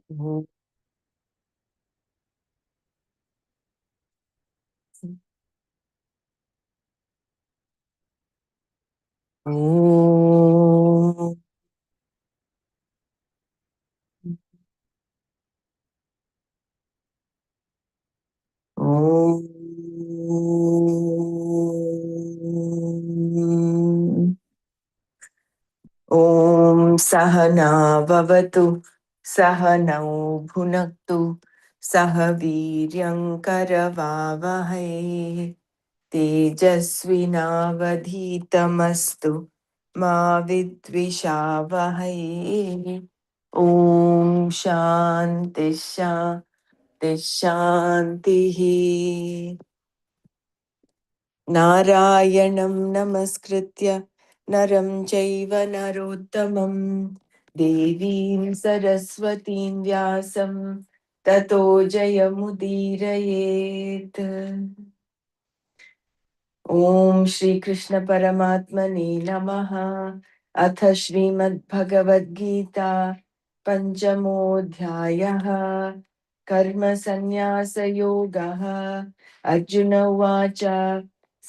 ॐ ॐ सहना भवतु सहनौ भुनक्तु सह वीर्यं करवावहै तेजस्विनावधीतमस्तु मा विद्विषावहै ॐ शान्ति शान्ति शान्तिः नारायणं नमस्कृत्य नरं चैव नरोत्तमं देवीं सरस्वतीं व्यासं ततो जयमुदीरयेत्। ॐ श्रीकृष्ण परमात्मने नमः। अथ श्रीमद्भगवद्गीता पञ्चमोऽध्यायः कर्मसन्न्यासयोगः। अर्जुन उवाच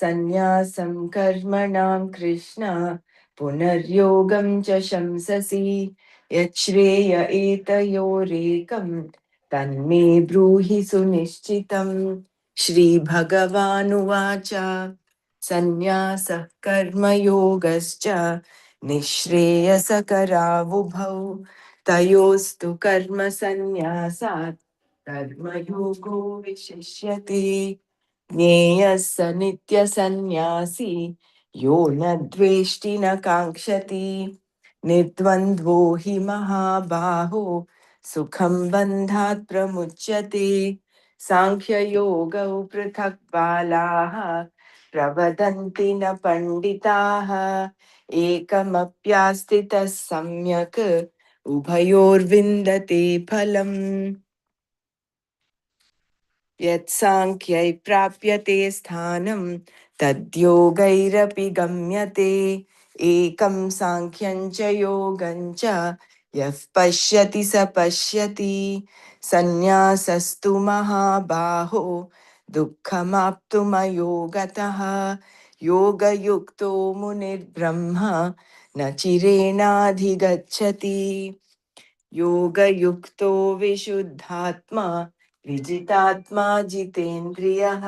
सन्न्यासं कर्मणां कृष्ण पुनर्योगं च शंससि यच्छ्रेय एतयोरेकं तन्मे ब्रूहि सुनिश्चितम्। श्रीभगवानुवाच सन्न्यासः कर्मयोगश्च निःश्रेयसकरावुभौ तयोस्तु कर्मसन्न्यासात् कर्मयोगो विशिष्यते। ज्ञेयः स नित्यसन्न्यासी यो न द्वेष्टि न काङ्क्षति निर्द्वन्द्वो हि महाबाहो सुखं बन्धात् प्रमुच्यते। साङ्ख्ययोगौ पृथक् बालाः प्रवदन्ति न पण्डिताः एकमप्यास्थितः सम्यक् उभयोर्विन्दते फलम्। यत्साङ्ख्यै प्राप्यते स्थानं तद्योगैरपि गम्यते एकं साङ्ख्यं च योगं च यः पश्यति स पश्यति सन्न्यासस्तु महाबाहो दुःखमाप्तुमयो गतः योगयुक्तो मुनिर्ब्रह्म न चिरेणाधिगच्छति योगयुक्तो विशुद्धात्मा विजितात्मा जितेन्द्रियः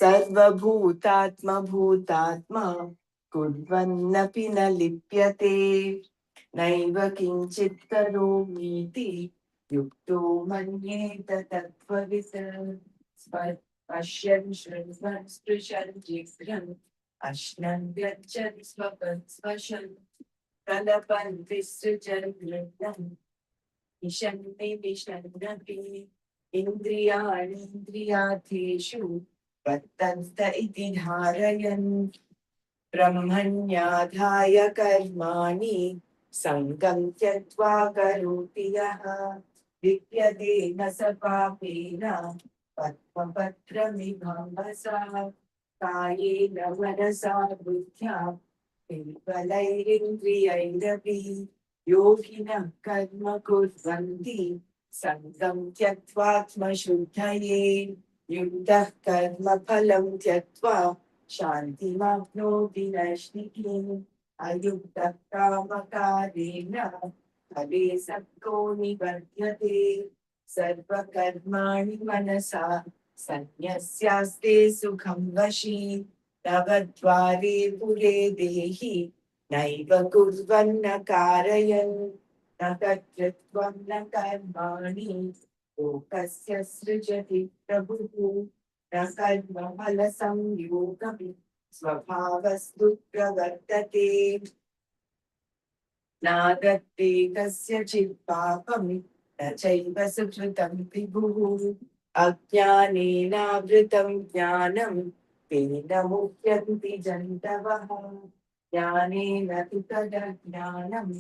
सर्वभूतात्मा भूतात्मा कुर्वन्नपि न लिप्यते नैव किञ्चित् करोमीति युक्तो मन्येत तत्त्ववित् पश्यन् शृण्वन् स्पृशन् जिघ्रन् अश्नन् गच्छन् स्वपन् स्वशन् प्रलपन् विसृजन् गृह्णन् निशन्ति निषण्णपि इन्द्रियाणीन्द्रियार्थेषु वर्तन्त इति धारयन् ब्रह्मण्याधाय कर्माणि सङ्गं त्यक्त्वा करोति यः लिप्यते न स पापेन पद्मपत्रमिवाम्भसा कायेन मनसा बुद्ध्या केवलैरिन्द्रियैरपि योगिनः कर्म कुर्वन्ति सङ्गं त्यक्त्वात्मशुद्धये युक्तः कर्मफलं त्यक्त्वा शान्तिमाप्नोति नैष्ठिकीम् अयुक्तः कामकारेण फले सक्तो निबध्यते सर्वकर्माणि मनसा सन्न्यस्यास्ते सुखं वशी नवद्वारे पुरे देहि नैव कुर्वन्न कारयन् न कर्तृत्वं न कर्माणि लोकस्य सृजति प्रभुः न कर्मफलसंयोगं स्वभावस्तु प्रवर्तते नादत्ते कस्यचित् पापं न चैव सुकृतं विभुः अज्ञानेनावृतं ज्ञानं तेन मुह्यन्ति जन्तवः ज्ञानेन तु तदज्ञानं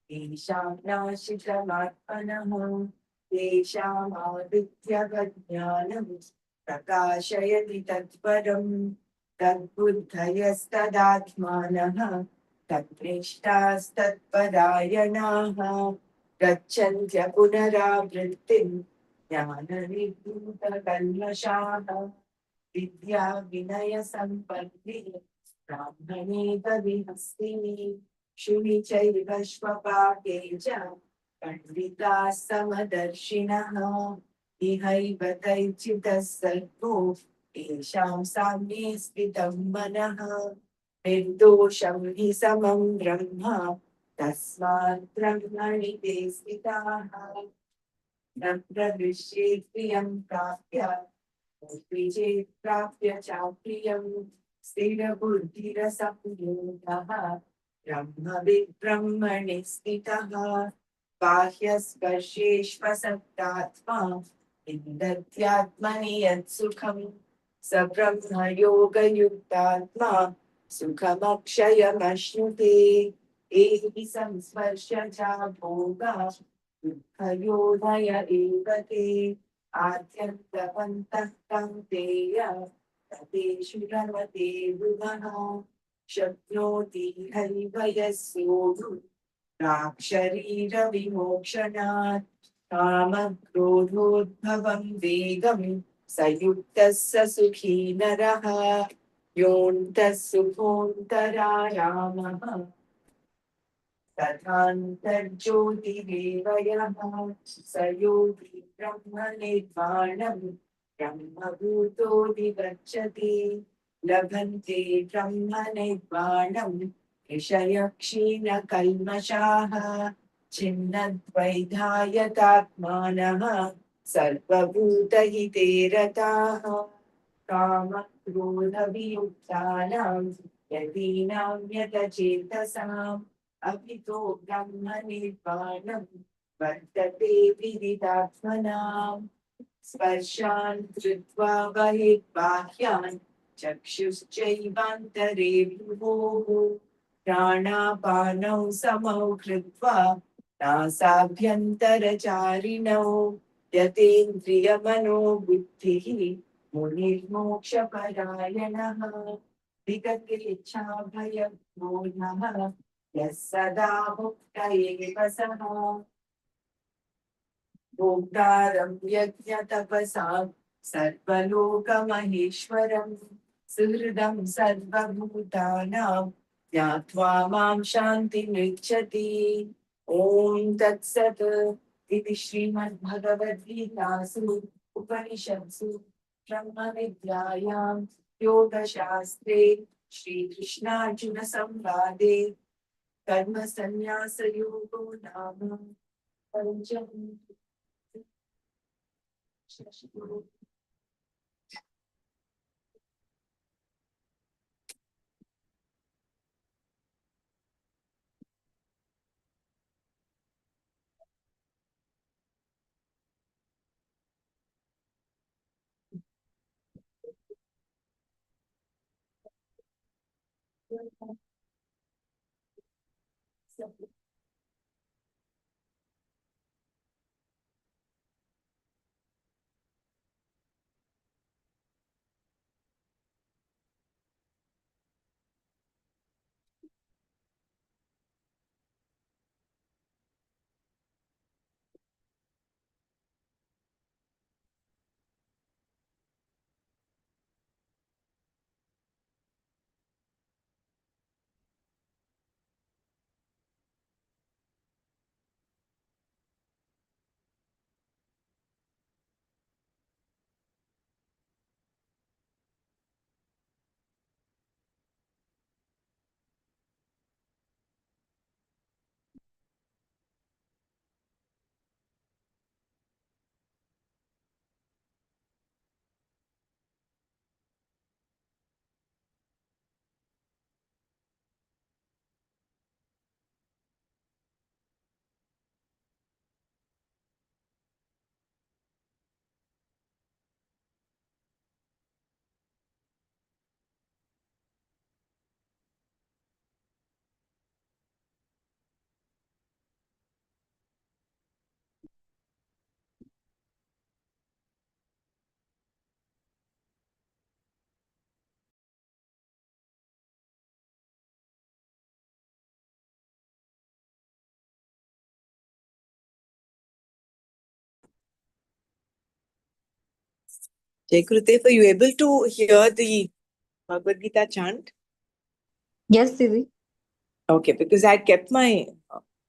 तेषां नाशितमात्मनः तेषामादित्यवज्ञानं प्रकाशयति तत्परम् तद्बुद्धयस्तदात्मानः तत्निष्ठास्तत्परायणाः गच्छन्त्य पुनरावृत्तिम् ज्ञाननिर्धूतकल्मषाः विद्या विनय सम्पन्नि ब्राह्मणे कविहस्तिनि शुनि चैव श्वपाके च पण्डिताः समदर्शिनः इहैव तैर्चितः सर्गो येषां साम्ये स्थितं मनः निर्दोषं हि समं ब्रह्म तस्मात् ब्रह्मणि ते स्थिताः न प्रविश्येत् प्रियं प्राप्य चेत् प्राप्य चाप्रियं स्थिरबुद्धिरसंयोगः ब्रह्मविद् ब्रह्मणि स्थितः बाह्यस्पर्शेष्वसक्तात्मा विन्दत्यात्मनि यत्सुखं स ब्रह्मयोगयुक्तात्मा सुखमक्षयमश्नुते एहि संस्पर्शजा भोगा दुःखयोनय एव ते आद्यन्तवन्तः कौन्तेय ततेषु रमते बुधः शक्नोति हैव यः सोढुम् प्राक्शरीरविमोक्षणात् कामक्रोधोद्भवं वेगं स युक्तः स सुखी नरः योऽन्तः सुखोऽन्तरारामः तथान्तर्ज्योतिरेव यः स योगी ब्रह्मनिर्वाणं ब्रह्मभूतोऽधिगच्छति लभन्ते ब्रह्मनिर्वाणं ऋषयः क्षीणकल्मषाः छिन्नद्वैधायतात्मानः सर्वभूतहिते रताः कामक्रोधवियुक्तानां यतीनां यतचेतसाम् अभितो ब्रह्मनिर्वाणं वर्तते विदितात्मनाम् स्पर्शान् कृत्वा बहिर्बाह्यान् चक्षुश्चैवान्तरे भ्रुवोः प्राणापानौ समौ कृत्वा नासाभ्यन्तरचारिणौ यतेन्द्रियमनोबुद्धिः मुनिर्मोक्षपरायणः विगतेच्छाभयक्रोधः यः सदा मुक्त एव सः भोक्तारं यज्ञतपसां सर्वलोकमहेश्वरं सुहृदं सर्वभूतानां ज्ञात्वा मां शान्तिमृच्छति ॐ तत्सत् इति श्रीमद्भगवद्गीतासु उपनिषत्सु ब्रह्मविद्यायां योगशास्त्रे श्रीकृष्णार्जुनसंवादे कर्मसन्न्यासयोगो नाम पञ्चमः Jai Gurudev, are you able to hear the Bhagavad Gita chant? Yes, Didi. Okay, because I kept my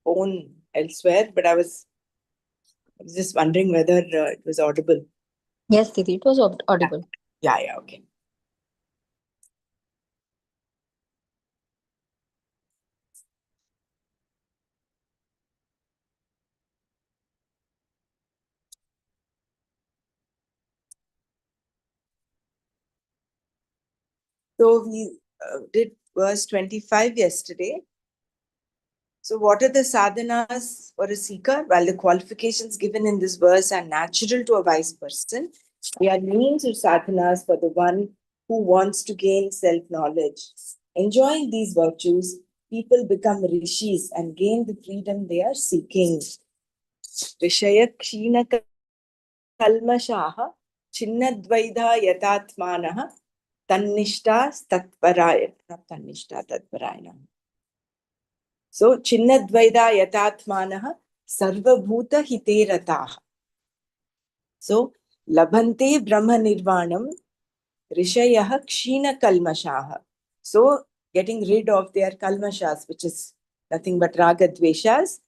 phone elsewhere, but I was just wondering whether it was audible. Yes, Didi. It was Yeah, audible. yeah, okay. So we did verse 25 yesterday. So what are the sadhanas for a seeker? While the qualifications given in this verse are natural to a wise person, they are means or sadhanas for the one who wants to gain self-knowledge. Enjoying these virtues, people become rishis and gain the freedom they are seeking. Rishaya kshina kalmashaha chinnadvaidha yatatmanaha tannishta tatparaya. Not tannishta tatparaya. So, Chinnadvaida yatatmanaha sarvabhuta hite rataha. So, labhante brahma nirvanam rishayaha kshina kalmashaha. So, getting rid of their kalmashas, which is nothing but raga dveshas,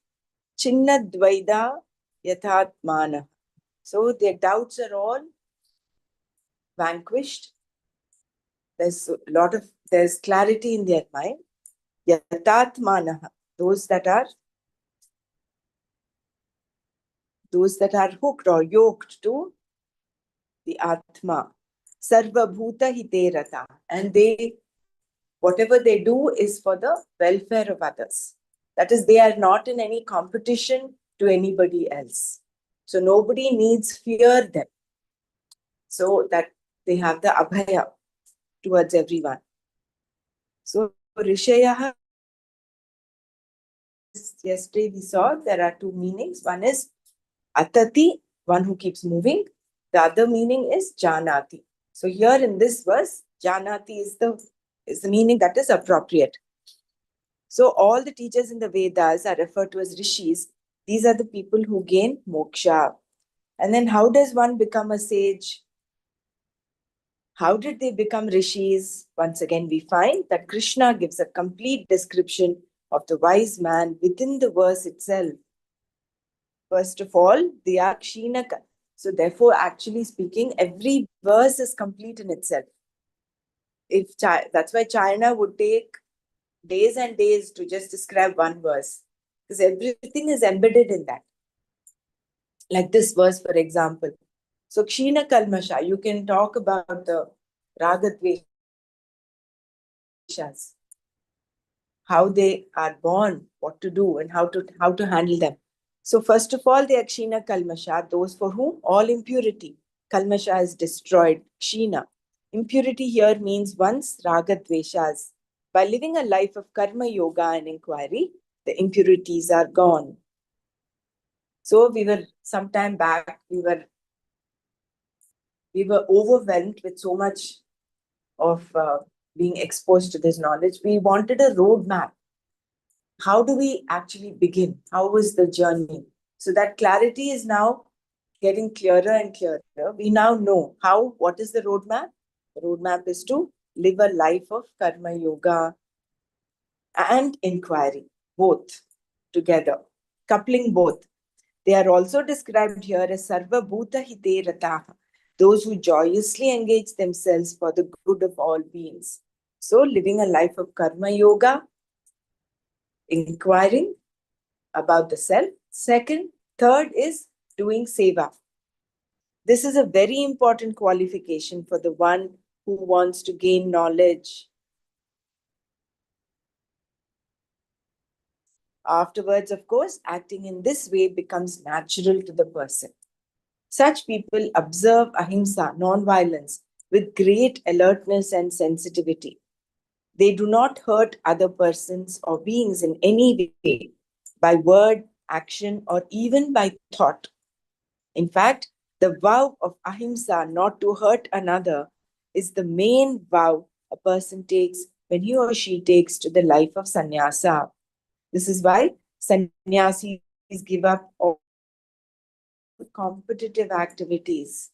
chinnadvaida yatatmanaha. So, their doubts are all vanquished. There's clarity in their mind. Yatatmanaha. Those that are hooked or yoked to the Atma. Sarva Bhuta Hite Rata. And whatever they do is for the welfare of others. That is, they are not in any competition to anybody else. So nobody needs fear them. So that they have the abhaya towards everyone. So Rishayaha, yesterday we saw there are two meanings. One is Atati, one who keeps moving. The other meaning is Janati. So here in this verse, Janati is the meaning that is appropriate. So all the teachers in the Vedas are referred to as rishis. These are the people who gain moksha. And then how does one become a sage? How did they become rishis? Once again, we find that Krishna gives a complete description of the wise man within the verse itself. First of all, they are kshinaka. So therefore, actually speaking, every verse is complete in itself. That's why China would take days and days to just describe one verse, because everything is embedded in that. Like this verse, for example. So Kshina Kalmasha, you can talk about the Ragadveshas, how they are born, what to do, and how to handle them. So first of all, they are Kshina Kalmasha, those for whom all impurity. Kalmasha is destroyed. Kshina. Impurity here means one's Ragadveshas. By living a life of karma yoga and inquiry, the impurities are gone. So we were some time back, we were overwhelmed with so much of being exposed to this knowledge. We wanted a roadmap. How do we actually begin? How was the journey? So that clarity is now getting clearer and clearer. We now know what is the roadmap? The roadmap is to live a life of karma yoga and inquiry, both together, coupling both. They are also described here as Sarva Bhuta Hite Rataha, those who joyously engage themselves for the good of all beings. So, living a life of karma yoga, inquiring about the self. Third is doing seva. This is a very important qualification for the one who wants to gain knowledge. Afterwards, of course, acting in this way becomes natural to the person. Such people observe ahimsa, non-violence, with great alertness and sensitivity. They do not hurt other persons or beings in any way, by word, action, or even by thought. In fact, the vow of ahimsa, not to hurt another, is the main vow a person takes when he or she takes to the life of sannyasa. This is why sannyasis give up all competitive activities.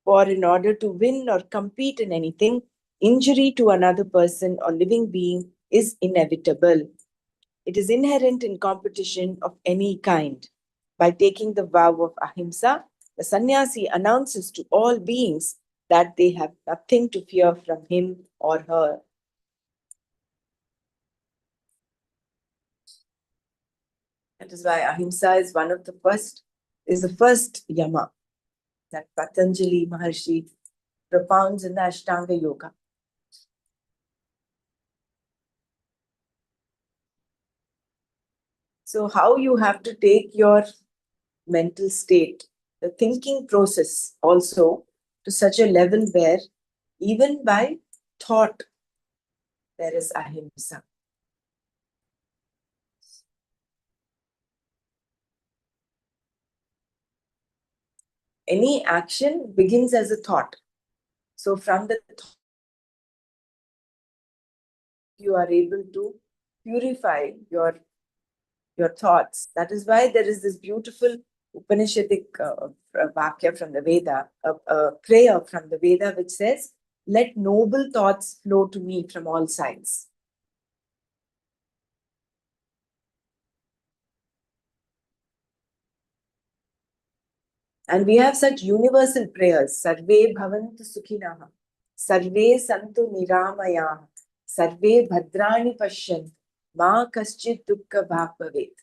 For in order to win or compete in anything, injury to another person or living being is inevitable. It is inherent in competition of any kind. By taking the vow of ahimsa, the sannyasi announces to all beings that they have nothing to fear from him or her. That is why ahimsa is the first yama that Patanjali Maharshi propounds in the Ashtanga Yoga. So how you have to take your mental state, the thinking process also, to such a level where even by thought there is ahimsa. Any action begins as a thought. So from the thought, you are able to purify your thoughts. That is why there is this beautiful Upanishadic vakya from the Veda, a prayer from the Veda which says, "Let noble thoughts flow to me from all sides." And we have such universal prayers. Sarve bhavantu sukhinaha. Sarve santu niramayaha. Sarve bhadrani pashyantu. Ma kaschit dukkha bhag bhavet.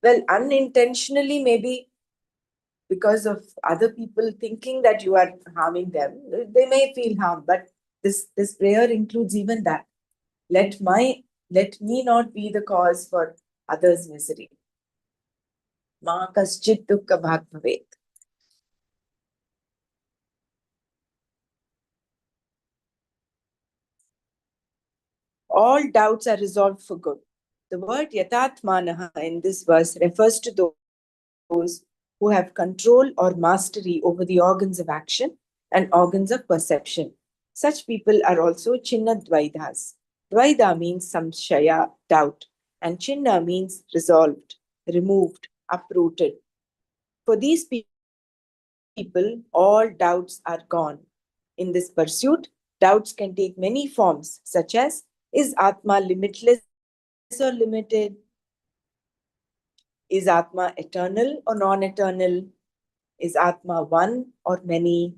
Well, unintentionally, maybe because of other people thinking that you are harming them, they may feel harm. But this prayer includes even that. Let me not be the cause for others' misery. Ma kaschit dukkha bhag bhavet. All doubts are resolved for good. The word yatatmanaha in this verse refers to those who have control or mastery over the organs of action and organs of perception. Such people are also chinna dvaidas. Dvaida means samshaya, doubt, and chinna means resolved, removed, uprooted. For these people, all doubts are gone. In this pursuit, doubts can take many forms, such as, is Atma limitless or limited? Is Atma eternal or non-eternal? Is Atma one or many?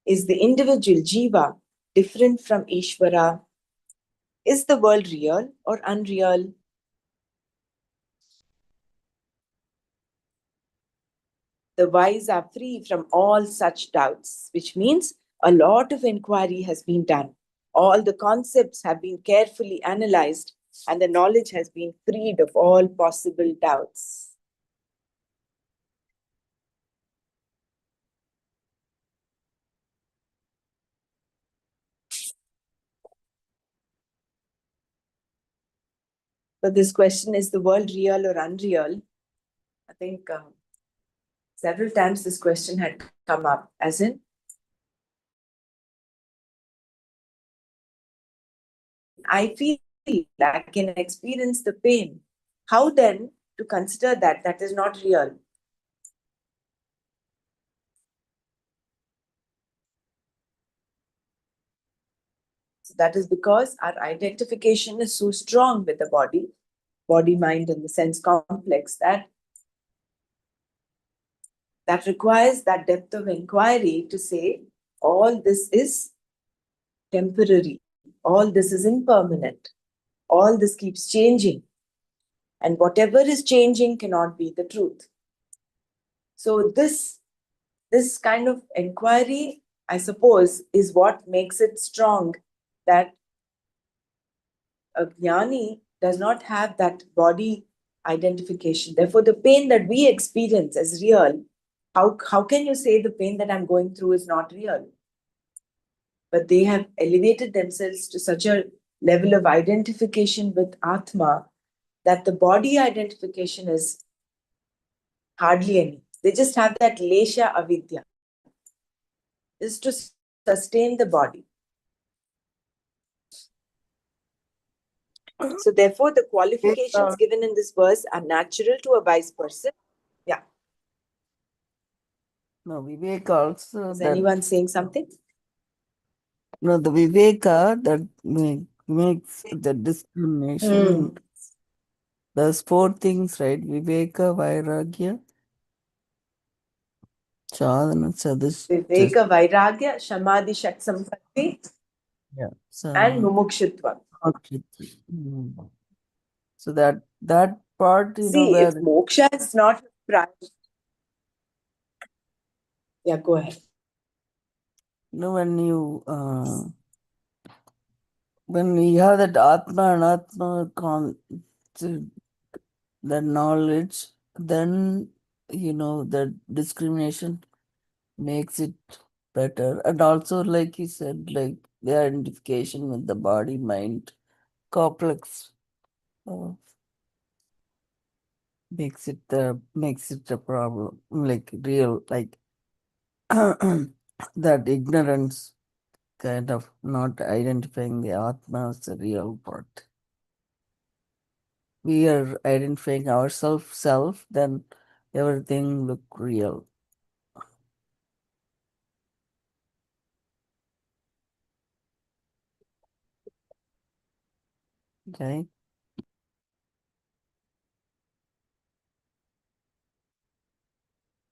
Is the individual Jiva different from Ishvara? Is the world real or unreal? The wise are free from all such doubts, which means a lot of inquiry has been done. All the concepts have been carefully analyzed, and the knowledge has been freed of all possible doubts. But this question, is the world real or unreal? I think several times this question had come up, as in, I feel I can experience the pain. How then to consider that is not real? So that is because our identification is so strong with the body, mind, and the sense complex that requires that depth of inquiry to say, all this is temporary, all this is impermanent, all this keeps changing, and whatever is changing cannot be the truth. So this kind of inquiry, I suppose, is what makes it strong, that a jnani does not have that body identification. Therefore, the pain that we experience as real, how can you say the pain that I'm going through is not real? But they have elevated themselves to such a level of identification with Atma that the body identification is hardly any. They just have that lesha avidya, is to sustain the body. So therefore, the qualifications Yes, sir. given in this verse are natural to a wise person. Yeah. No, Vivek also Is that anyone saying something? no, the Viveka that makes the discrimination. There's 4 things, right? Viveka, Vairagya, Sadhana, Viveka, Vairagya, Samadhi, Shat Sampatti, yeah. and Mumukshutva. Okay. So that part, See, where if moksha is not practiced. Yeah, go ahead. when you have that Atma and Atma the knowledge, then the discrimination makes it better. And also, like you said, like the identification with the body mind complex makes it a problem, like real, like that ignorance kind of not identifying the Atma as the real part. We are identifying ourselves, self, then everything look real. Okay.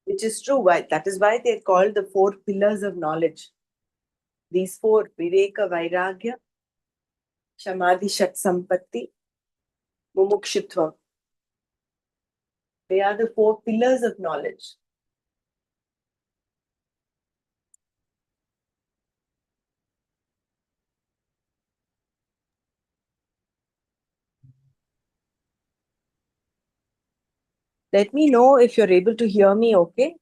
Which is true. Why? That is why they're called the 4 pillars of knowledge. These 4, Viveka, Vairagya, Samadhi, Shat Sampatti, Mumukshutva. They are the 4 pillars of knowledge. Let me know if you're able to hear me, okay?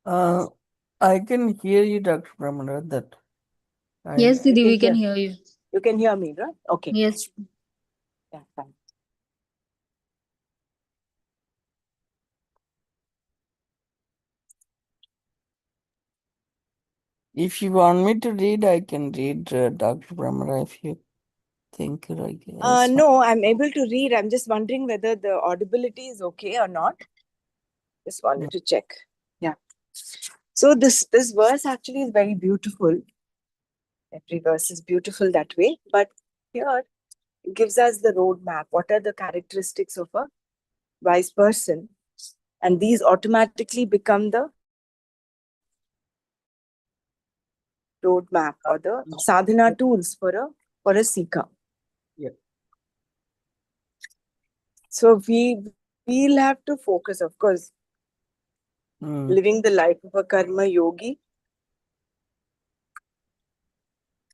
I can hear you, Dr. Pramana, that Yes, Didi, we can hear. hear you. You can hear me, right? Okay. Yes. Yeah, fine. if you want me to read, I can read, Dr. Pramana, if you think like No, I'm able to read. I'm just wondering whether the audibility is okay or not. Just wanted to check. Yeah. So this verse actually is very beautiful. Every verse is beautiful that way. But here it gives us the roadmap. What are the characteristics of a wise person? And these automatically become the roadmap or the sadhana tools for a seeker. Yeah. So we'll have to focus, of course, living the life of a karma yogi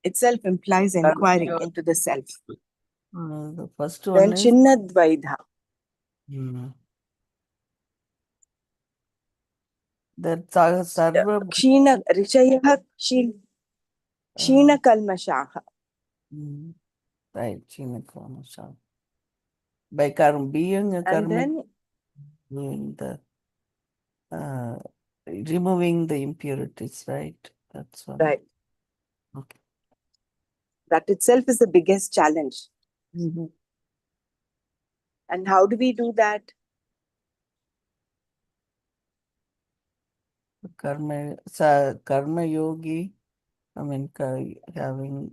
itself implies inquiring into the self. The first one Then is Chinnadvaidha. that Sarva. Kshina Rishayah Kshina Kalmashaha. Right, Chinakarma. By being a And karma, then doing the removing the impurities, right? That's one. right. Okay. That itself is the biggest challenge. And how do we do that? Karma yogi, I mean, having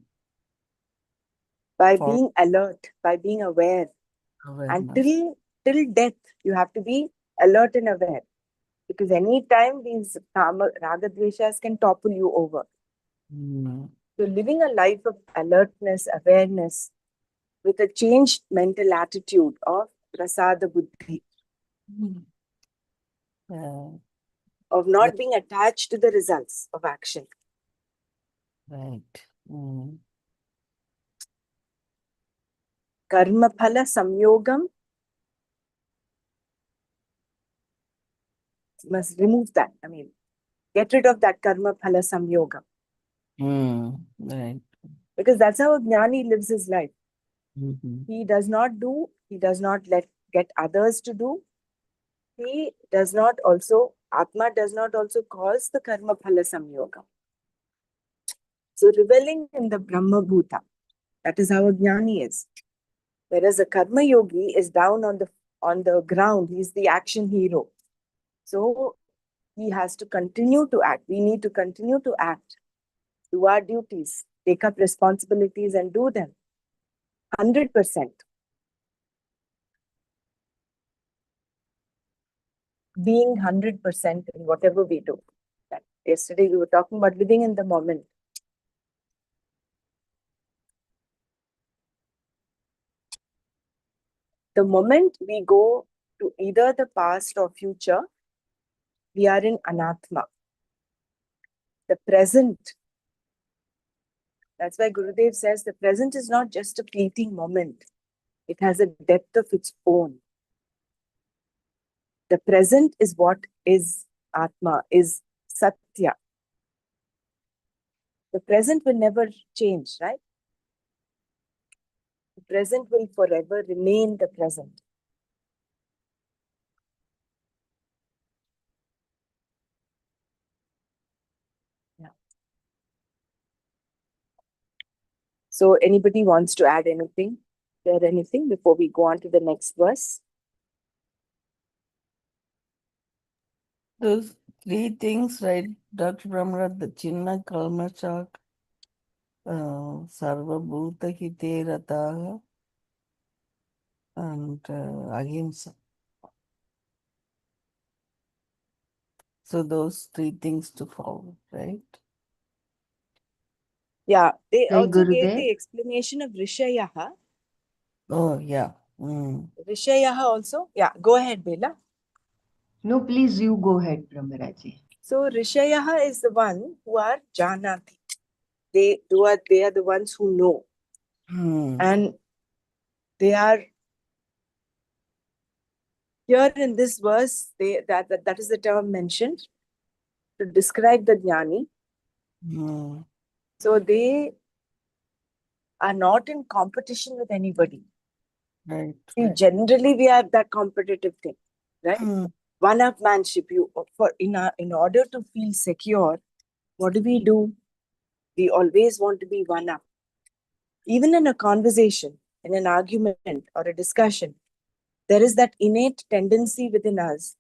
By for being alert, by being aware. And awareness. till death, you have to be alert and aware. Because any time these raga dveshas can topple you over. So living a life of alertness, awareness, with a changed mental attitude of prasada buddhi, of not being attached to the results of action. Right. Karma phala samyogam, must remove that. I mean, get rid of that karma phala samyogam. Right. Because that's how a jnani lives his life. He does not get others to do. He does not also, Atma does not also cause the karma phala samyogam. So reveling in the Brahma Bhuta, that is how a jnani is. Whereas a karma yogi is down on the ground, he's the action hero. So he has to continue to act. We need to continue to act, do our duties, take up responsibilities and do them 100%. Being 100% in whatever we do. Yesterday we were talking about living in the moment. The moment we go to either the past or future, we are in anatma. The present, that's why Gurudev says the present is not just a fleeting moment. It has a depth of its own. The present is what is Atma, is Satya. The present will never change, right? The present will forever remain the present. Yeah. So anybody wants to add anything? Share anything before we go on to the next verse? Those three things, right, Dr. Brahmara, the Chinna Kalmachak, Sarva Bhuta Hite Rataha, and Ahimsa. So those three things to follow, right? Yeah, they Jai also gave Gurudev. the explanation of Rishayaha. Oh, yeah. Rishayaha also. Yeah, go ahead, Bela. No, please you go ahead, Brahmaraji. So Rishayaha is the one who are Janati. They are the ones who know. And they are here in this verse, that is the term mentioned to describe the Jnani. So they are not in competition with anybody. Right. See, generally we have that competitive thing, right? One-upmanship. In order to feel secure, what do? We always want to be one up. Even in a conversation, in an argument or a discussion, there is that innate tendency within us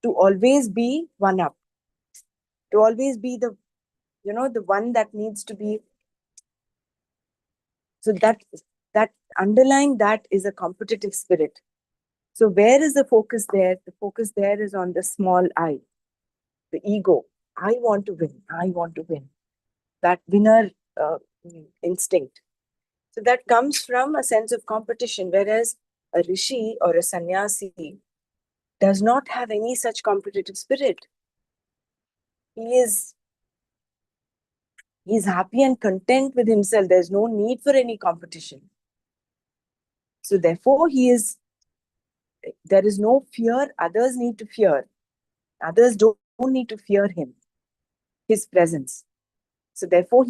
to always be one up, to always be the one that needs to be. So that underlying that is a competitive spirit. So where is the focus there? The focus there is on the small I, the ego. I want to win. I want to win. That winner instinct. So that comes from a sense of competition, whereas a rishi or a sannyasi does not have any such competitive spirit. He's happy and content with himself. There's no need for any competition. So therefore, there is no fear others need to fear. Others don't need to fear him, his presence. So therefore,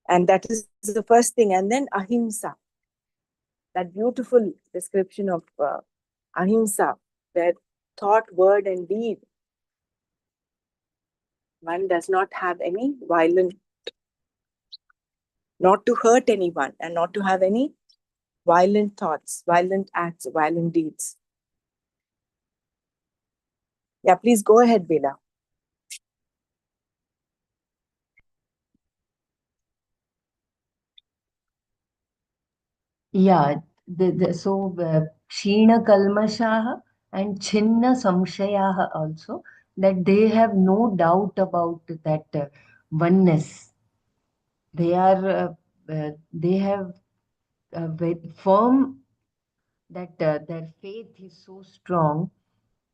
and that is the first thing. And then ahimsa, that beautiful description of ahimsa, that thought, word, and deed. One does not have any violent, not to hurt anyone, and not to have any violent thoughts, violent acts, violent deeds. Yeah, please go ahead, Bela. Yeah, so Kshina Kalmashaha and Chinna Samshayaha also, that they have no doubt about that oneness. They have very firm that their faith is so strong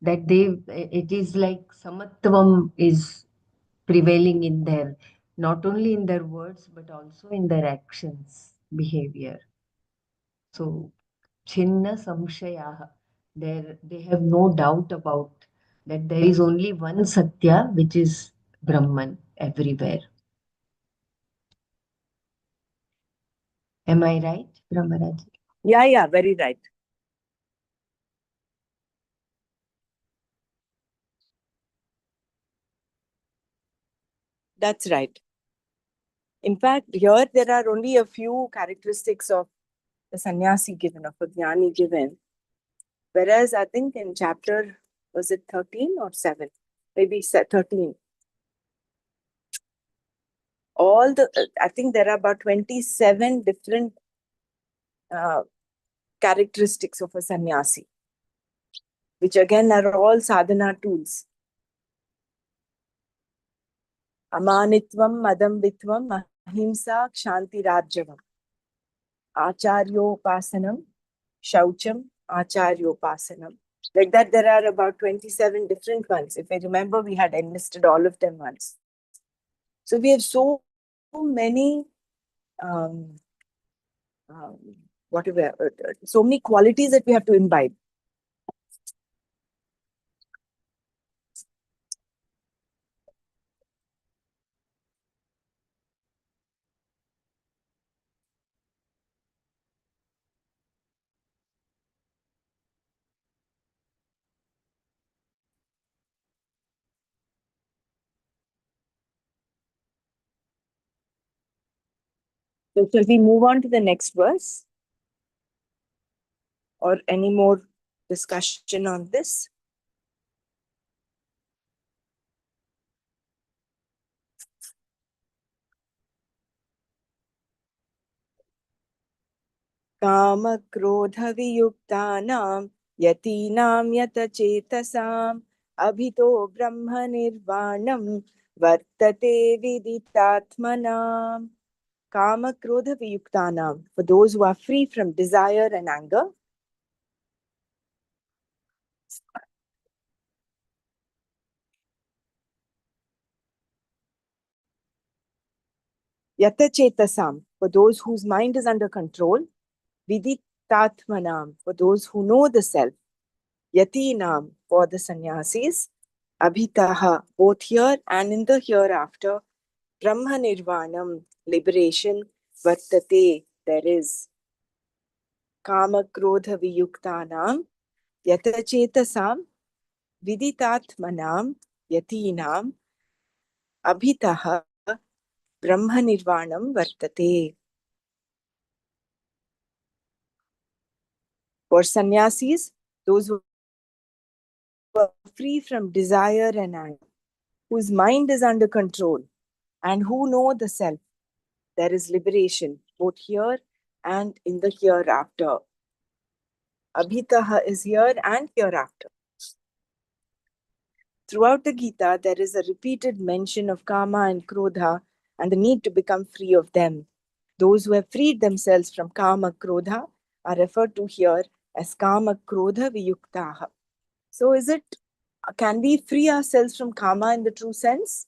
that it is like samatvam is prevailing in their, not only in their words but also in their actions, behavior. So Chinna Samshayaha, they have no doubt about that there is only one Satya, which is Brahman everywhere. Am I right, Brahmaraj? Yeah, very right. That's right. In fact, here there are only a few characteristics of the sannyasi given, of a jnani given. Whereas I think in chapter, was it 13 or 7? Maybe 13. I think there are about 27 different characteristics of a sannyasi, which again are all sadhana tools. Amanitvam, madambitvam, ahimsa, kshanti rajyavam, acharyopasanam, shaucham, acharyopasanam. Like that, there are about 27 different ones. If I remember, we had enlisted all of them once. So we have so many, whatever, so many qualities that we have to imbibe. So shall we move on to the next verse? Or any more discussion on this? कामक्रोधवियुक्तानां यतीनां यतचेतसाम् अभितो ब्रह्मनिर्वाणं वर्तते विदितात्मनाम्. Kamakrodhaviyuktanam, for those who are free from desire and anger. Yatachetasam, for those whose mind is under control. Viditatmanam, for those who know the self. Yatinam, for the sannyasis. Abhitaha, both here and in the hereafter. Brahma nirvanam, liberation. Vartate, there is. Kamakrodhaviyuktanam yatachetasam viditatmanam yatinam abhitaha Brahma nirvanam vartate. For sannyasis, those who are free from desire and anger, whose mind is under control, and who know the self, there is liberation both here and in the hereafter. Abhitaha is here and hereafter. Throughout the Gita, there is a repeated mention of kama and krodha and the need to become free of them. Those who have freed themselves from kama krodha are referred to here as kama krodha viyuktaha. So can we free ourselves from kama in the true sense?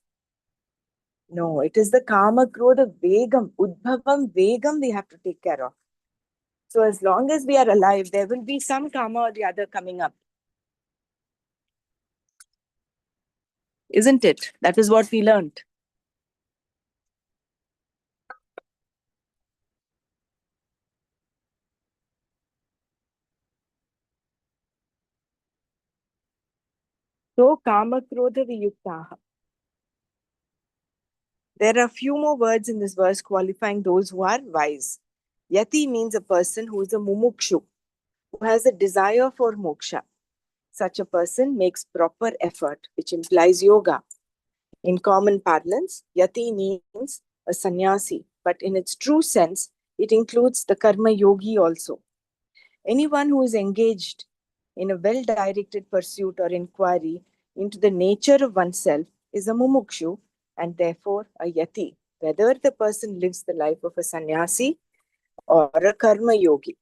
No, it is the kama krodha vegam, udbhavam vegam we have to take care of. So as long as we are alive, there will be some kama or the other coming up. Isn't it? That is what we learned. So kama krodha viyuktaha. There are a few more words in this verse qualifying those who are wise. Yati means a person who is a mumukshu, who has a desire for moksha. Such a person makes proper effort, which implies yoga. In common parlance, yati means a sannyasi, but in its true sense, it includes the karma yogi also. Anyone who is engaged in a well-directed pursuit or inquiry into the nature of oneself is a mumukshu and therefore a yati, whether the person lives the life of a sannyasi or a karma yogi.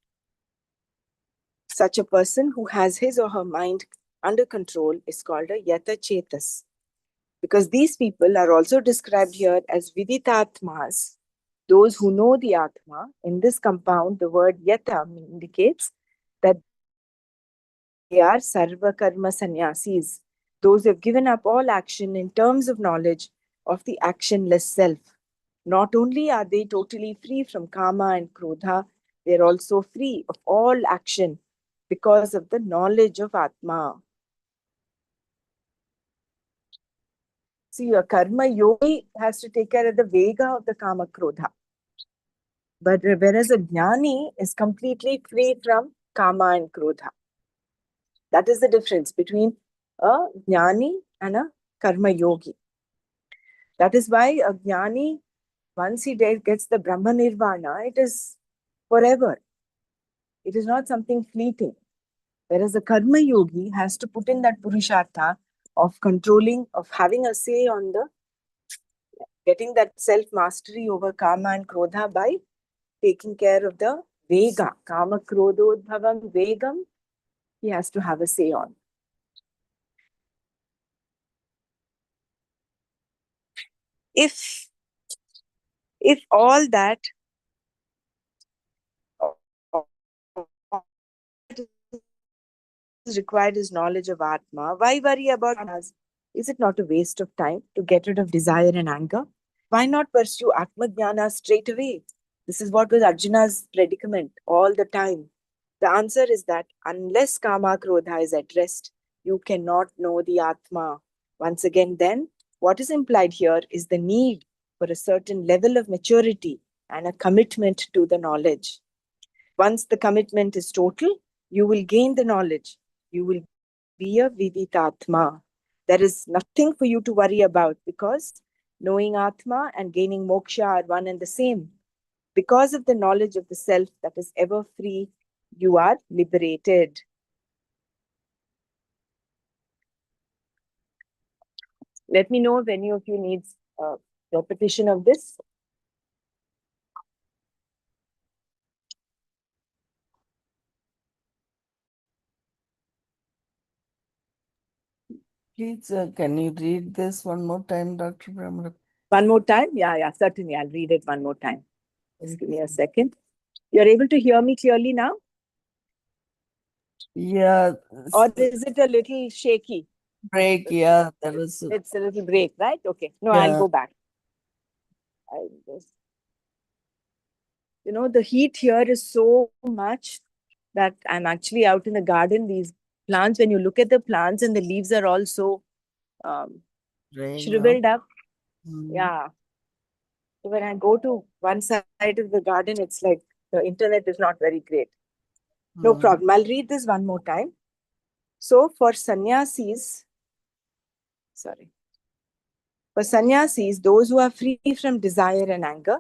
Such a person who has his or her mind under control is called a yata chetas. Because these people are also described here as viditatmas, those who know the Atma. In this compound, the word yata indicates that they are sarva karma sannyasis, those who have given up all action in terms of knowledge of the actionless self. Not only are they totally free from kama and krodha, they are also free of all action because of the knowledge of Atma. See, a karma yogi has to take care of the vega of the kama krodha. But whereas a jnani is completely free from kama and krodha. That is the difference between a jnani and a karma yogi. That is why a jnani, once he gets the Brahma Nirvana, it is forever. It is not something fleeting. Whereas a karma yogi has to put in that purushartha of controlling, of having a say on the getting that self mastery over kama and krodha by taking care of the vega, kama krododbhavam vegam, he has to have a say on. If all that is required is knowledge of Atma, why worry about us? Is it not a waste of time to get rid of desire and anger? Why not pursue Atma Jnana straight away? This is what was Arjuna's predicament all the time. The answer is that unless Kama Krodha is at rest, you cannot know the Atma. Once again, then, what is implied here is the need for a certain level of maturity and a commitment to the knowledge. Once the commitment is total, you will gain the knowledge. You will be a Viditatma. There is nothing for you to worry about because knowing Atma and gaining moksha are one and the same. Because of the knowledge of the self that is ever free, you are liberated. Let me know if any of you needs repetition of this. Please, can you read this one more time, Dr. Brahma? One more time? Yeah, certainly. I'll read it one more time. Just give me a second. You're able to hear me clearly now? Yeah. Or is it a little shaky? Break, yeah, there was a, It's a little break, right? Okay. No, yeah. I'll go back. I'll just, the heat here is so much that I'm actually out in the garden. These plants, when you look at the plants and the leaves are all so Drying shriveled up. Mm. Yeah. So when I go to one side of the garden, it's like the internet is not very great. No problem. I'll read this one more time. So for sannyasis, those who are free from desire and anger,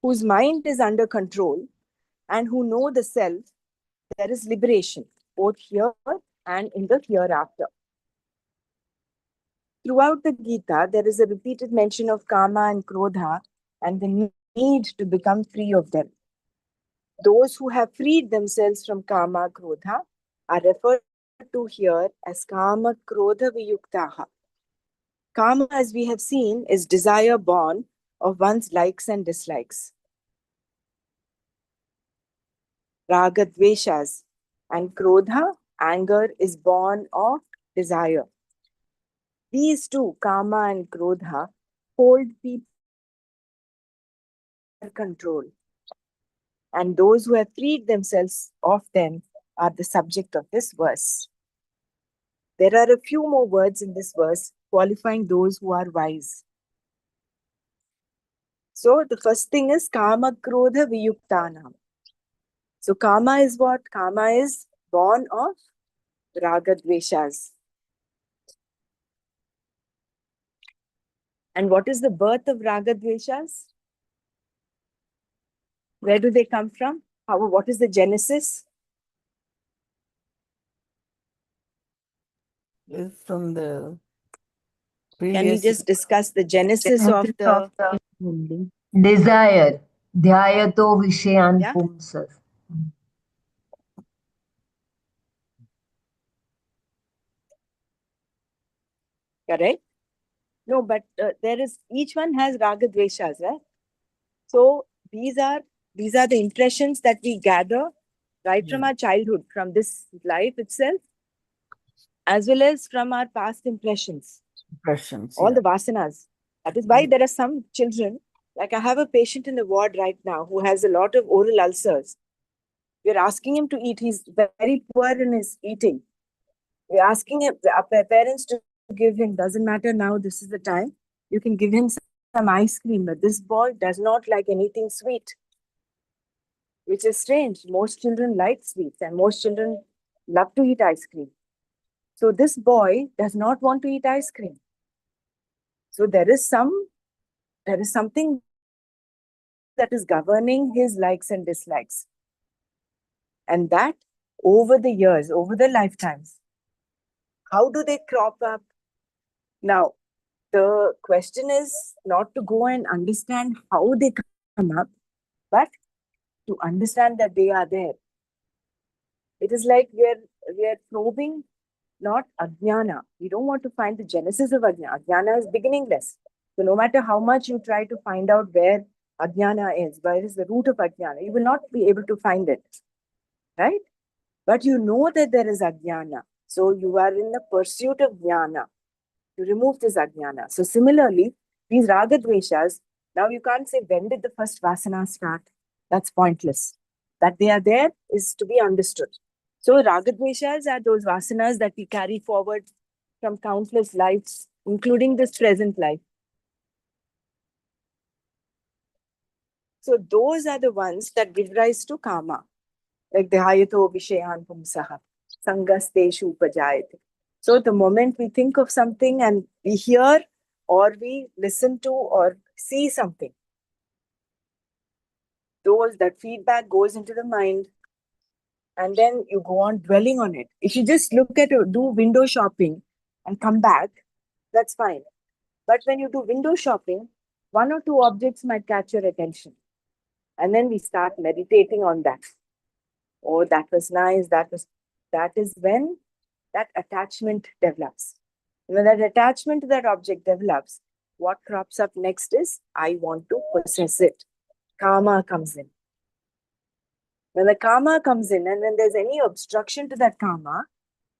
whose mind is under control, and who know the self, there is liberation, both here and in the hereafter. Throughout the Gita, there is a repeated mention of kama and krodha and the need to become free of them. Those who have freed themselves from kama krodha are referred to here as kama krodha viyuktaha. Kama, as we have seen, is desire born of one's likes and dislikes. Raga dveshas, and krodha, anger, is born of desire. These two, kama and krodha, hold people under control. And those who have freed themselves of them are the subject of this verse. There are a few more words in this verse qualifying those who are wise. So the first thing is kama krodha viyuktanam. So kama is what? Kama is born of raga dveshas. And what is the birth of raga dveshas? Where do they come from? What is the genesis? It's from the Can we previous. just discuss the genesis of the desire? Dhyayato vishayan Yeah. pumsas. Correct? No, but there is, each one has raga dveshas, right? So these are the impressions that we gather right from our childhood, from this life itself, as well as from our past impressions, all the vasanas. That is why there are some children, like I have a patient in the ward right now who has a lot of oral ulcers. We're asking him to eat. He's very poor in his eating. We're asking him, our parents to give him, doesn't matter now, this is the time. You can give him some ice cream, but this boy does not like anything sweet, which is strange. Most children like sweets and most children love to eat ice cream. So this boy does not want to eat ice cream. So there is something that is governing his likes and dislikes. And that over the years, over the lifetimes, how do they crop up? Now, the question is not to go and understand how they come up, but to understand that they are there. It is like we are probing not ajnana. We don't want to find the genesis of ajnana. Ajnana is beginningless. So no matter how much you try to find out where ajnana is, where is the root of ajnana, you will not be able to find it, right? But you know that there is ajnana. So you are in the pursuit of jnana to remove this ajnana. So similarly, these ragadveshas, now you can't say when did the first vasana start. That's pointless. That they are there is to be understood. So ragadveshas are those vasanas that we carry forward from countless lives, including this present life. So those are the ones that give rise to kama, like the hayato vishayan pumsaha, sangasteshu upajayate. So the moment we think of something and we hear or we listen to or see something, that feedback goes into the mind and then you go on dwelling on it. If you just look at do window shopping and come back, that's fine. But when you do window shopping, one or two objects might catch your attention. And then we start meditating on that. Oh, that was nice. That is when that attachment develops. When that attachment to that object develops, what crops up next is, I want to possess it. Kama comes in. When the kama comes in and when there's any obstruction to that kama,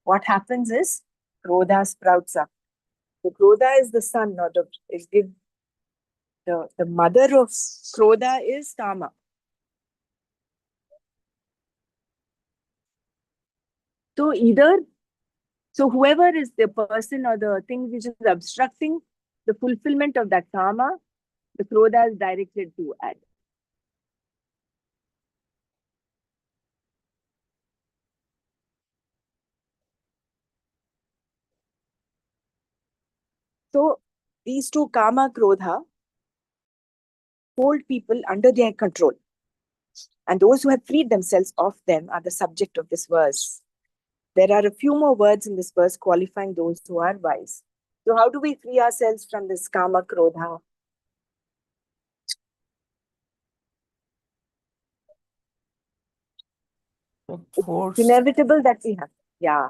what happens is, krodha sprouts up. So krodha is the son, or the mother of krodha is kama. So whoever is the person or the thing which is obstructing the fulfillment of that kama, the krodha is directed to add. So these two kama, krodha, hold people under their control. And those who have freed themselves of them are the subject of this verse. There are a few more words in this verse qualifying those who are wise. So how do we free ourselves from this kama, krodha? The It's force, inevitable that we have. Yeah,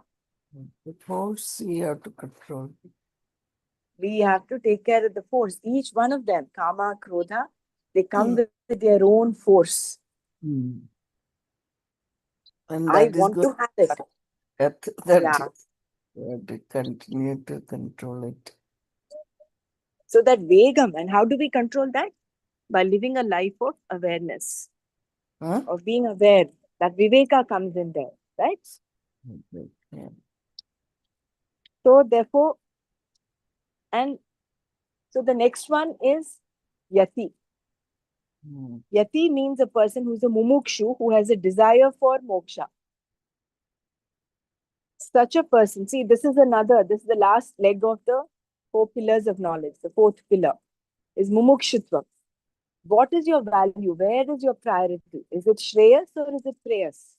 the force you have to control. we have to take care of the force. Each one of them, kama, krodha, they come with their own force. And I that is want good. to have it. That Yeah. you have to continue to control it. So that vegam, and how do we control that? By living a life of awareness, Huh? of being aware. That viveka comes in there, right? Yeah. So therefore, and so the next one is yati. Mm. Yati means a person who's a mumukshu, who has a desire for moksha. Such a person, see, this is the last leg of the 4 pillars of knowledge. The fourth pillar is mumukshutva. What is your value? Where is your priority? Is it shreyas or is it prayas?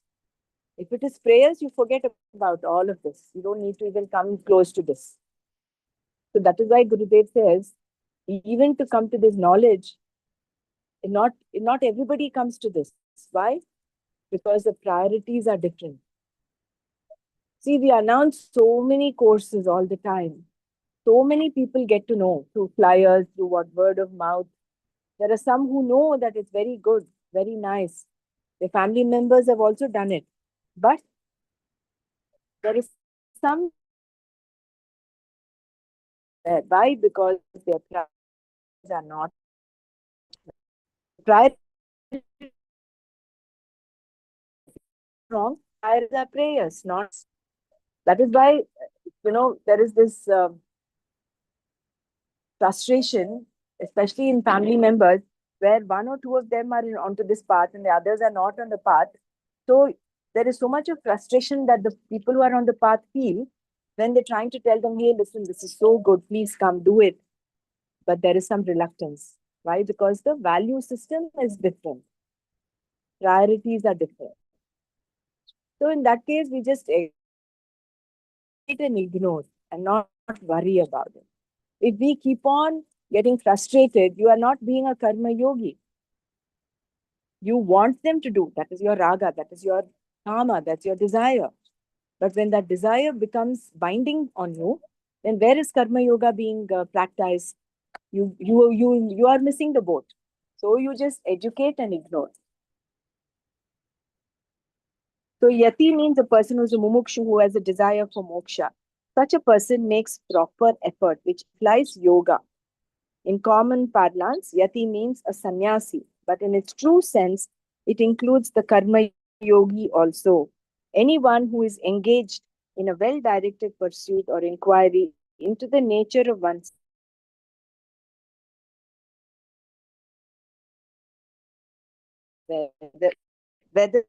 If it is prayers, you forget about all of this. You don't need to even come close to this. So that is why Gurudev says, even to come to this knowledge, not everybody comes to this. Why? Because the priorities are different. See, we announce so many courses all the time. So many people get to know through flyers, through what word of mouth. There are some who know that it's very good, very nice. Their family members have also done it. But there is some why? Because their priorities are not priorities wrong. Priorities are prayers, not. That is why there is this frustration, especially in family members, where one or two of them are onto this path and the others are not on the path. So there is so much of frustration that the people who are on the path feel when they're trying to tell them, hey, listen, this is so good, please come do it. But there is some reluctance. Why? Because the value system is different. Priorities are different. So in that case, we just and ignore and not worry about it. If we keep on getting frustrated, you are not being a karma yogi. You want them to do. That is your raga, that is your kama, that's your desire. But when that desire becomes binding on you, then where is karma yoga being practiced? You are missing the boat. So you just educate and ignore. So yati means a person who is a mumukshu, who has a desire for moksha. Such a person makes proper effort, which implies yoga. In common parlance, yati means a sannyasi, but in its true sense, it includes the karma yogi also. Anyone who is engaged in a well-directed pursuit or inquiry into the nature of oneself, whether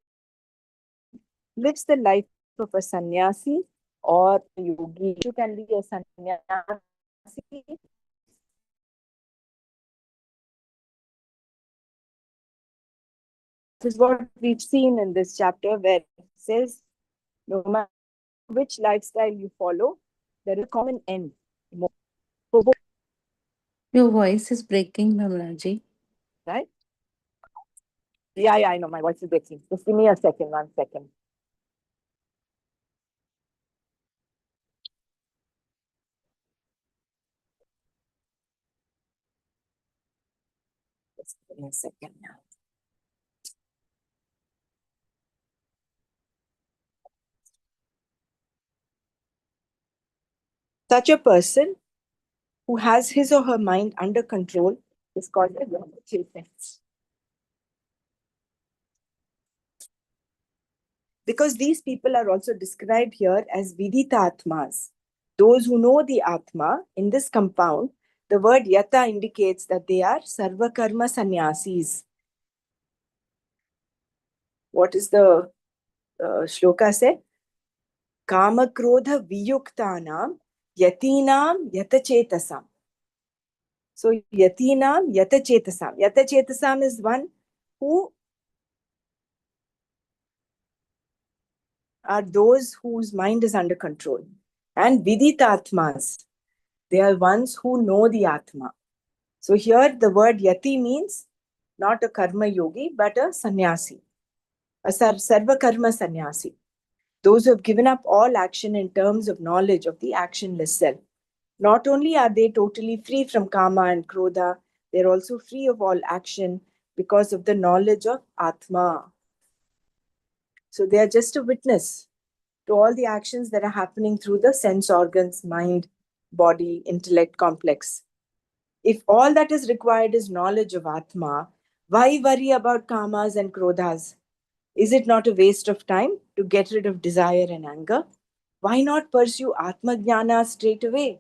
lives the life of a sannyasi or a yogi. You can be a sannyasi. This is what we've seen in this chapter, where it says, no matter which lifestyle you follow, there is a common end. For both, Your voice is breaking, Bhamlaji. right? Yeah, I know. My voice is breaking. Just give me a second, 1 second. Just give me a second now. Such a person who has his or her mind under control is called a yogi. Because these people are also described here as vidita atmas. Those who know the atma in this compound, the word yata indicates that they are sarva karma sannyasis. What is the shloka say? Kama krodha viyuktanam yatinam yatachetasam. So yatinam yatachetasam. Yatachetasam is one who are those whose mind is under control. And viditatmas, they are ones who know the atma. So here the word yati means not a karma yogi, but a sannyasi, a sarva karma sannyasi. Those who have given up all action in terms of knowledge of the actionless self. Not only are they totally free from kama and krodha, they're also free of all action because of the knowledge of atma. So they are just a witness to all the actions that are happening through the sense organs, mind, body, intellect complex. If all that is required is knowledge of Atma, why worry about kamas and krodhas? Is it not a waste of time to get rid of desire and anger? Why not pursue Atma Jnana straight away?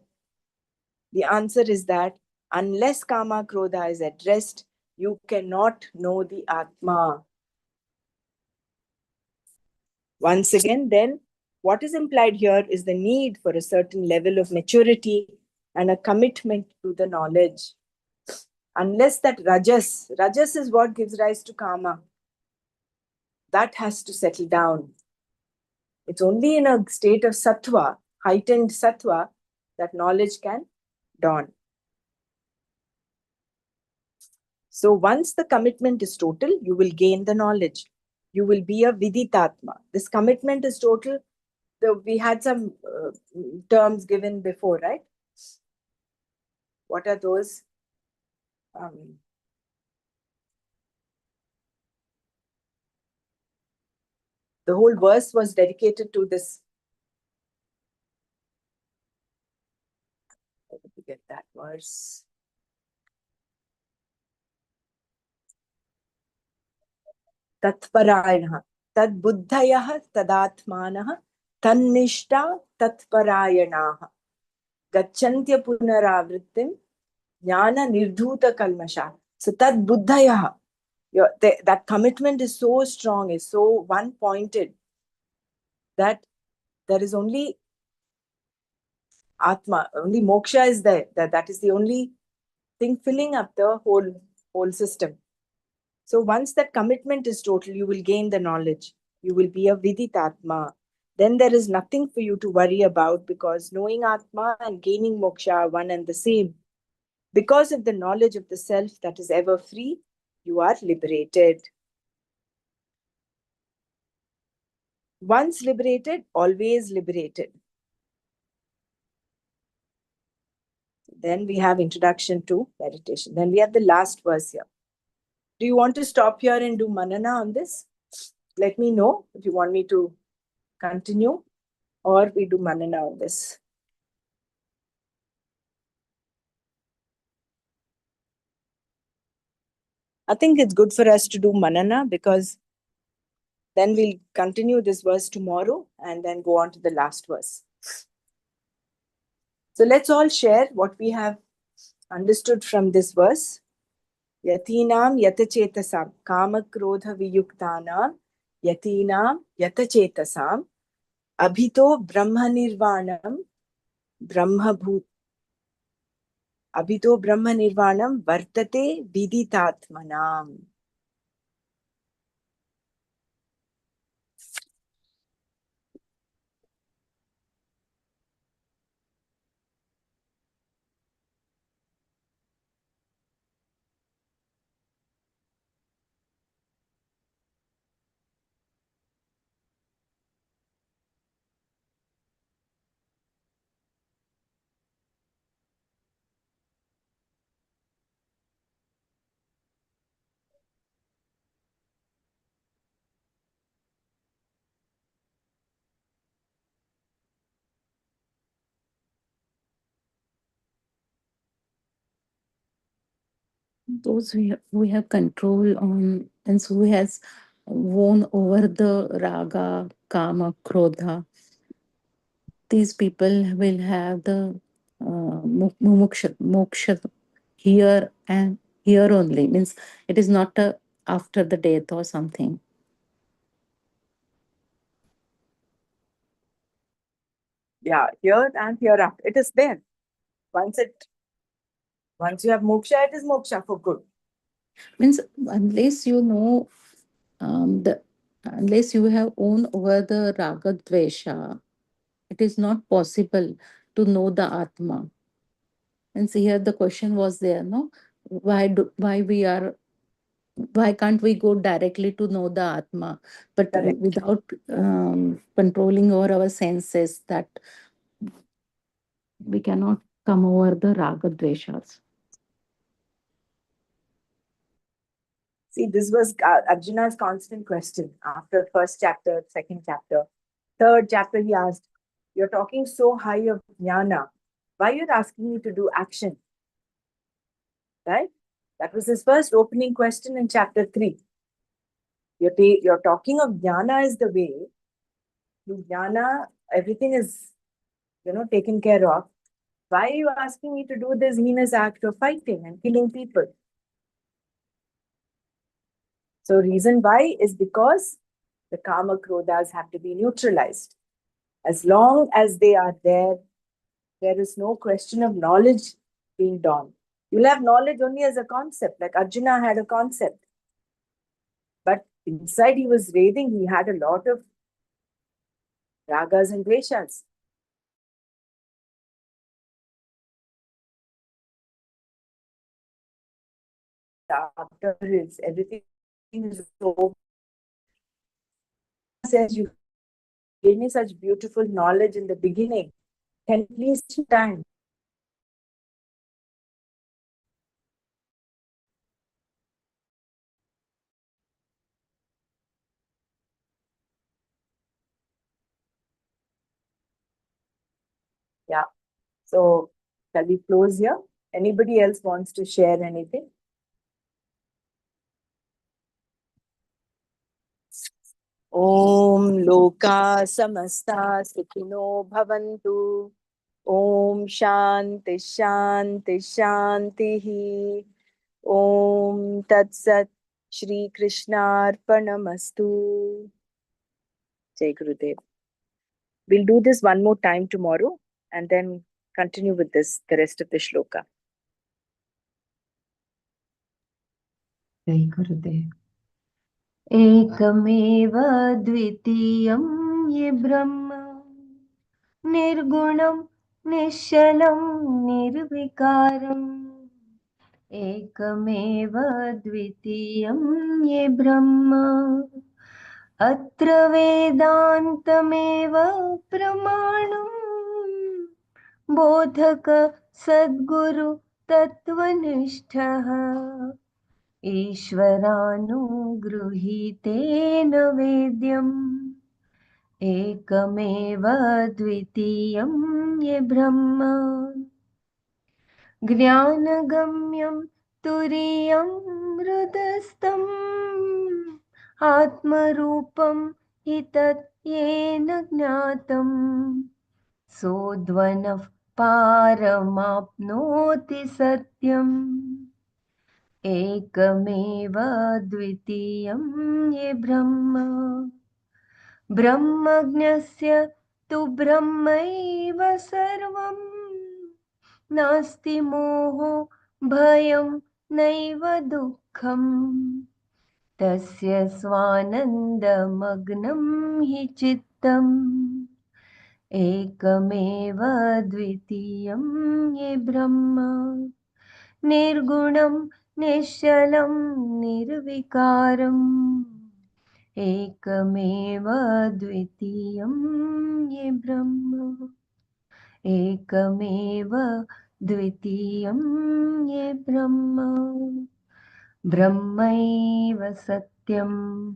The answer is that unless kama krodha is at rest, you cannot know the Atma. Once again, then, what is implied here is the need for a certain level of maturity and a commitment to the knowledge. Unless that rajas is what gives rise to kama, that has to settle down. It's only in a state of sattva, heightened sattva, that knowledge can dawn. So once the commitment is total, you will gain the knowledge. You will be a viditatma. This commitment is total. We had some terms given before, right? What are those? The whole verse was dedicated to this. Let me get that verse. Tatparayana. Tad buddhayah tadatmanah tannishta tatparayanaha. Gacchantya punaravrittim jnana nirdhuta kalmasha. So tad buddhayah. That commitment is so strong, is so one-pointed, that there is only Atma. Only moksha is there. That is the only thing filling up the whole system. So once that commitment is total, you will gain the knowledge. You will be a Viditatma. Then there is nothing for you to worry about, because knowing Atma and gaining moksha are one and the same. Because of the knowledge of the self that is ever free, you are liberated. Once liberated, always liberated. Then we have introduction to meditation. Then we have the last verse here. Do you want to stop here and do Manana on this? Let me know if you want me to continue or we do Manana on this. I think it's good for us to do Manana, because then we'll continue this verse tomorrow and then go on to the last verse. So let's all share what we have understood from this verse. Yatinam yatachetasam kama krodha viyuktanam yatinam yatachetasam abhito brahma nirvanam brahma bhut abhito brahma nirvanam vartate viditatmanam. Those we have control on, and so who has won over the raga, kama, krodha. These people will have the moksha here and here only. Means it is not after the death or something. Yeah, here and hereafter. It is there. Once you have moksha, it is moksha for good. Means unless you know unless you have own over the raga dvesha, it is not possible to know the atma. And see, here the question was there, no? Why can't we go directly to know the atma, but Correct. without controlling over our senses, that we cannot come over the raga dveshas. See, this was Arjuna's constant question after first chapter, second chapter. Third chapter, he asked, "You're talking so high of jnana. Why you're asking me to do action?" Right? That was his first opening question in chapter 3. You're talking of jnana is the way. Through jnana, everything is, taken care of. Why are you asking me to do this heinous act of fighting and killing people? So reason why is because the kama krodhas have to be neutralized. As long as they are there, there is no question of knowledge being done. You'll have knowledge only as a concept, like Arjuna had a concept. But inside he was raving, he had a lot of ragas and dveshas. After everything is over, says, "You gave me such beautiful knowledge in the beginning. Can you please take time?" Yeah. So shall we close here? Anybody else wants to share anything? Om Loka Samasta Sukhino Bhavantu. Om Shanti Shanti Shanti. Om Tat Sat. Shri Krishna Arpanamastu. Jai Gurudev. We'll do this one more time tomorrow, and then continue with this, the rest of the shloka. जय गुरुदेव. एकमेव द्वितीयं ये ब्रह्म निर्गुणं निश्चलं निर्विकारम्. एकमेव द्वितीयं ये ब्रह्म अत्र वेदान्तमेव प्रमाणम् बोधक सद्गुरु तत्त्वनिष्ठः ईश्वरानुगृहीतेन वेद्यम्. एकमेव द्वितीयं ये ब्रह्म ज्ञानगम्यं तुरीयं हृदस्थम् आत्मरूपं हि तत् येन ज्ञातम् सोऽध्वनः पारमाप्नोति सत्यम्. एकमेव द्वितीयं ये ब्रह्म ब्रह्मज्ञस्य तु ब्रह्मैव सर्वम् नास्ति मोहो भयं नैव दुःखम् तस्य स्वानन्दमग्नं हि चित्तम्. एकमेव द्वितीयं ये ब्रह्म निर्गुणं निश्चलं निर्विकारम्. एकमेव द्वितीयं ये ब्रह्म एकमेव द्वितीयं ये ब्रह्म ब्रह्मैव सत्यम्